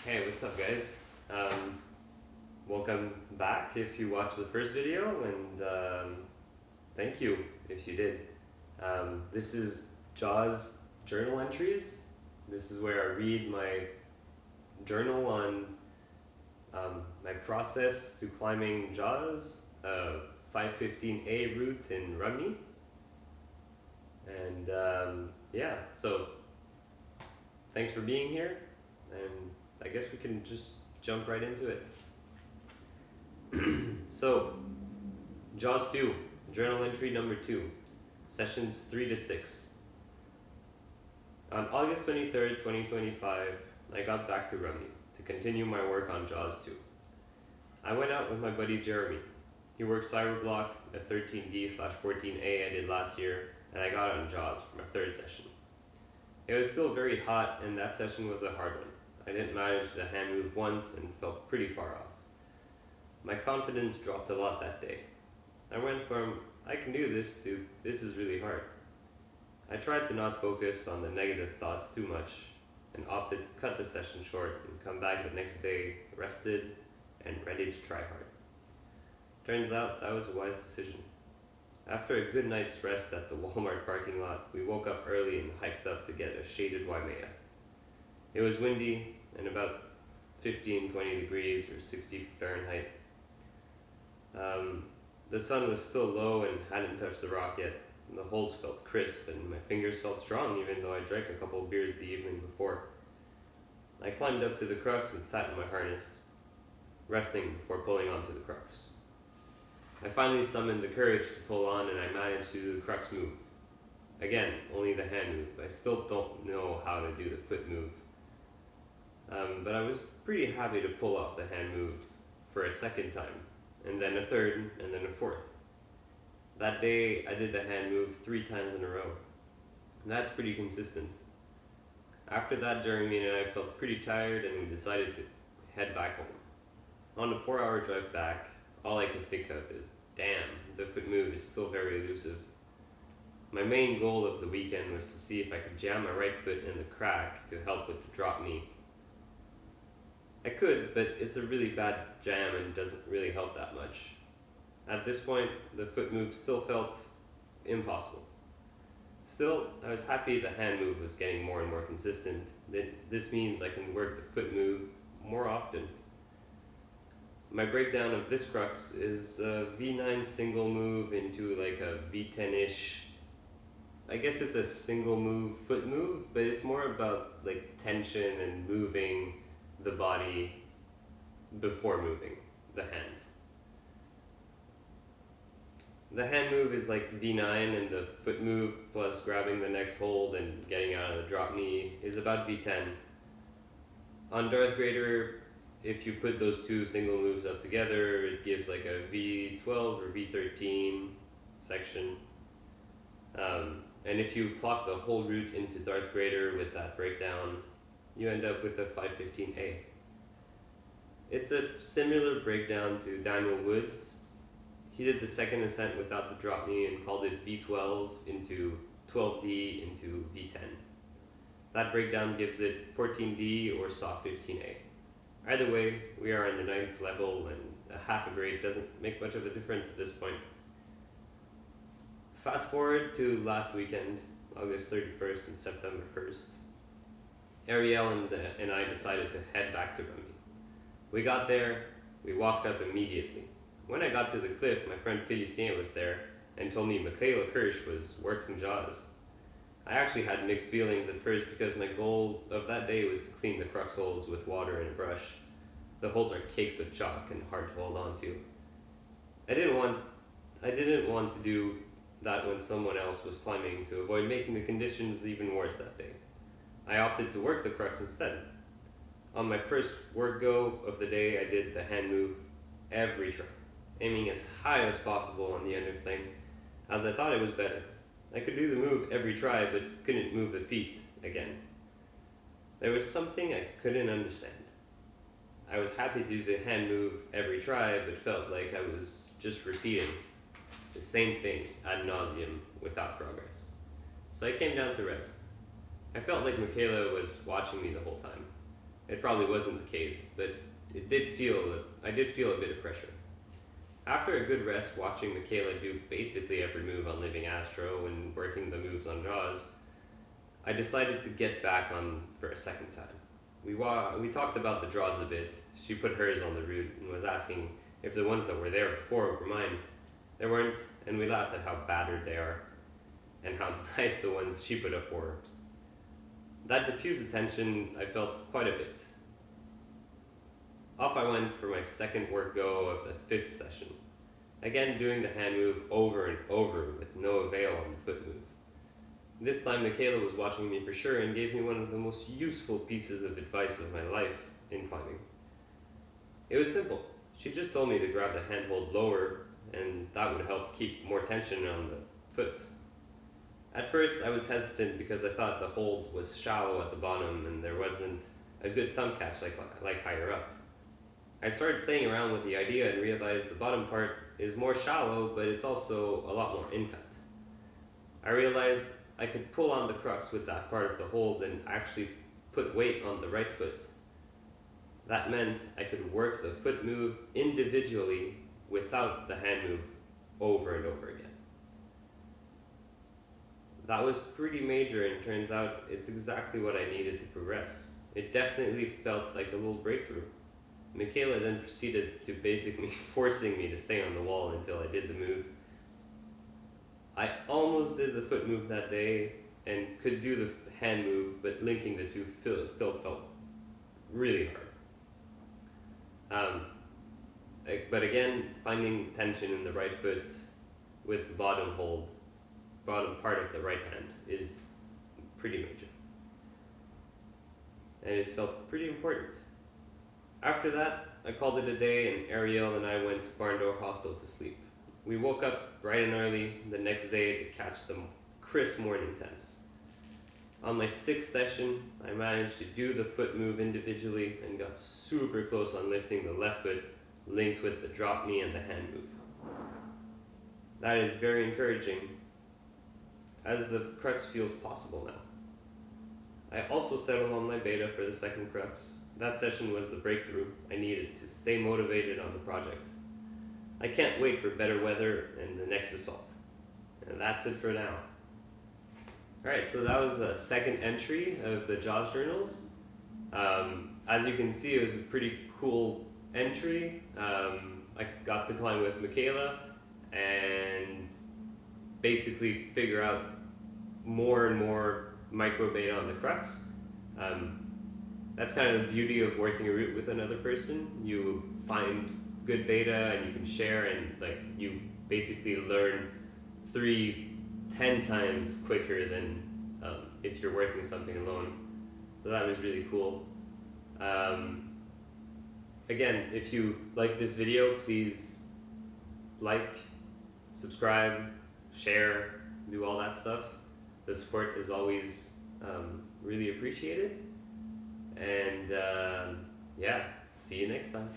Hey, what's up guys? Welcome back if you watched the first video, and thank you if you did. This is JAWS journal entries. This is where I read my journal on my process to climbing JAWS, 515A route in Rumney. And yeah, so thanks for being here, and I guess we can just jump right into it. So, JAWS 2, journal entry number 2, sessions 3 to 6. On August 23rd, 2025, I got back to Rumney to continue my work on JAWS 2. I went out with my buddy Jeremy. He worked Cyberblock, a 13D/14A I did last year, and I got on JAWS for my third session. It was still very hot, and that session was a hard one. I didn't manage the hand move once and felt pretty far off. My confidence dropped a lot that day. I went from, I can do this, to, this is really hard. I tried to not focus on the negative thoughts too much, and opted to cut the session short and come back the next day rested and ready to try hard. Turns out that was a wise decision. After a good night's rest at the Walmart parking lot, we woke up early and hiked up to get a shaded Waimea. It was windy and about 15-20 degrees or 60 Fahrenheit. The sun was still low and hadn't touched the rock yet. The holds felt crisp and my fingers felt strong even though I drank a couple of beers the evening before. I climbed up to the Crux and sat in my harness, resting before pulling onto the Crux. I finally summoned the courage to pull on, and I managed to do the Crux move. Again, only the hand move. I still don't know how to do the foot move. But I was pretty happy to pull off the hand move for a second time, and then a third, and then a fourth. That day, I did the hand move 3 times in a row. And that's pretty consistent. After that, Jeremy and I felt pretty tired, and we decided to head back home. On the 4-hour drive back, all I could think of is, damn, the foot move is still very elusive. My main goal of the weekend was to see if I could jam my right foot in the crack to help with the drop knee. I could, but it's a really bad jam and doesn't really help that much. At this point, the foot move still felt impossible. Still, I was happy the hand move was getting more and more consistent. This means I can work the foot move more often. My breakdown of this Crux is a V9 single move into like a V10-ish. I guess it's a single move foot move, but it's more about like tension and moving the body before moving the hands. The hand move is like V9, and the foot move plus grabbing the next hold and getting out of the drop knee is about V10. On Darth Vader, if you put those two single moves up together, it gives like a V12 or V13 section. And if you clock the whole route into Darth Vader with that breakdown, you end up with a 515A. It's a similar breakdown to Daniel Wood's. He did the second ascent without the drop knee and called it V12 into 12D into V10. That breakdown gives it 14D or soft 15A. Either way, we are in the 9th level, and a half a grade doesn't make much of a difference at this point. Fast forward to last weekend, August 31st and September 1st. Ariel and I decided to head back to Rumney. We got there, we walked up immediately. When I got to the cliff, my friend Félicien was there and told me Michaela Kirsch was working JAWS. I actually had mixed feelings at first because my goal of that day was to clean the Crux holds with water and a brush. The holds are caked with chalk and hard to hold on to. I didn't want to do that when someone else was climbing to avoid making the conditions even worse that day. I opted to work the Crux instead. On my first work go of the day, I did the hand move every try, aiming as high as possible on the undercling, as I thought it was better. I could do the move every try, but couldn't move the feet again. There was something I couldn't understand. I was happy to do the hand move every try, but felt like I was just repeating the same thing ad nauseum without progress. So I came down to rest. I felt like Michaela was watching me the whole time. It probably wasn't the case, but I did feel a bit of pressure. After a good rest watching Michaela do basically every move on Living Astro and working the moves on Jaws, I decided to get back on for a second time. We talked about the draws a bit. She put hers on the route and was asking if the ones that were there before were mine. They weren't, and we laughed at how battered they are and how nice the ones she put up were. That diffused attention I felt quite a bit. Off I went for my second work go of the fifth session, again doing the hand move over and over with no avail on the foot move. This time Michaela was watching me for sure and gave me one of the most useful pieces of advice of my life in climbing. It was simple. She just told me to grab the handhold lower and that would help keep more tension on the foot. At first I was hesitant because I thought the hold was shallow at the bottom and there wasn't a good thumb catch like higher up. I started playing around with the idea and realized the bottom part is more shallow, but it's also a lot more in-cut. I realized I could pull on the crux with that part of the hold and actually put weight on the right foot. That meant I could work the foot move individually without the hand move over and over again. That was pretty major and turns out it's exactly what I needed to progress. It definitely felt like a little breakthrough. Michaela then proceeded to basically forcing me to stay on the wall until I did the move. I almost did the foot move that day and could do the hand move, but linking the two still felt really hard. But again, finding tension in the right foot with the bottom part of the right hand is pretty major. And it felt pretty important. After that, I called it a day and Ariel and I went to Barn Door Hostel to sleep. We woke up bright and early the next day to catch the crisp morning temps. On my sixth session, I managed to do the foot move individually and got super close on lifting the left foot linked with the drop knee and the hand move. That is very encouraging as the crux feels possible now. I also settled on my beta for the second crux. That session was the breakthrough I needed to stay motivated on the project. I can't wait for better weather and the next assault. And that's it for now. Alright, so that was the second entry of the Jaws journals. As you can see, it was a pretty cool entry. I got to climb with Michaela and basically figure out more and more micro beta on the crux. That's kind of the beauty of working a route with another person. You find good beta and you can share and you basically learn 10 times quicker than if you're working something alone. So that was really cool. Again, if you like this video, please like, subscribe, share, do all that stuff. The support is always really appreciated. And yeah, see you next time.